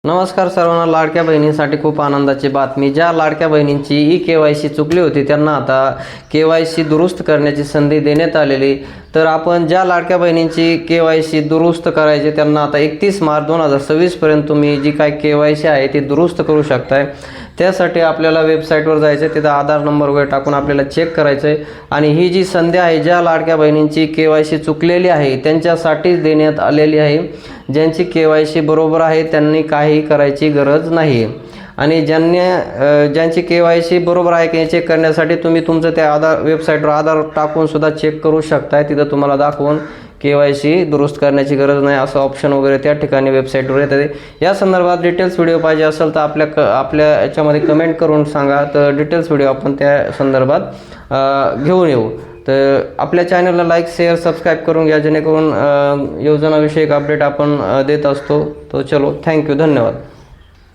नमस्कार सर्वांना. लाडक्या बहिणींसाठी खूप आनंदाची बातमी. ज्या लाडक्या बहिणींची KYC चुकली होती त्यांना आता KYC दुरुस्त करण्याची संधी देण्यात आलेली. तर आपण ज्या लाडक्या बहिणींची KYC दुरुस्त करायची त्यांना आता 31 मार्च 2026 पर्यंत तुम्ही जी काय KYC आहे ती दुरुस्त करू शकताय. त्यासाठी आपल्याला वेबसाईटवर जायचं आहे, तिथं आधार नंबर वगैरे टाकून आपल्याला चेक करायचं आहे. आणि ही जी संधी आहे ज्या लाडक्या बहिणींची KYC चुकलेली आहे त्यांच्यासाठीच देण्यात आलेली आहे. ज्यांची KYC बरोबर आहे त्यांनी काही करायची गरज नाही. आणि ज्यांची KYC बरोबर आहे की चेक करण्यासाठी तुम्ही तुमचं त्या आधार वेबसाईटवर आधार टाकून सुद्धा चेक करू शकताय. तिथं तुम्हाला दाखवून KYC दुरुस्त करण्याची गरज नाही असं ऑप्शन वगैरे त्या ठिकाणी वेबसाईटवर येतं. या संदर्भात डिटेल्स व्हिडिओ पाहिजे असेल तर आपल्या याच्यामध्ये कमेंट करून सांगा, तर डिटेल्स व्हिडिओ आपण त्या संदर्भात घेऊन येऊ. तर आपल्या चॅनलला लाईक शेअर सबस्क्राईब करून घ्या, जेणेकरून योजनाविषयक अपडेट आपण देत असतो. तो चलो, थँक्यू, धन्यवाद.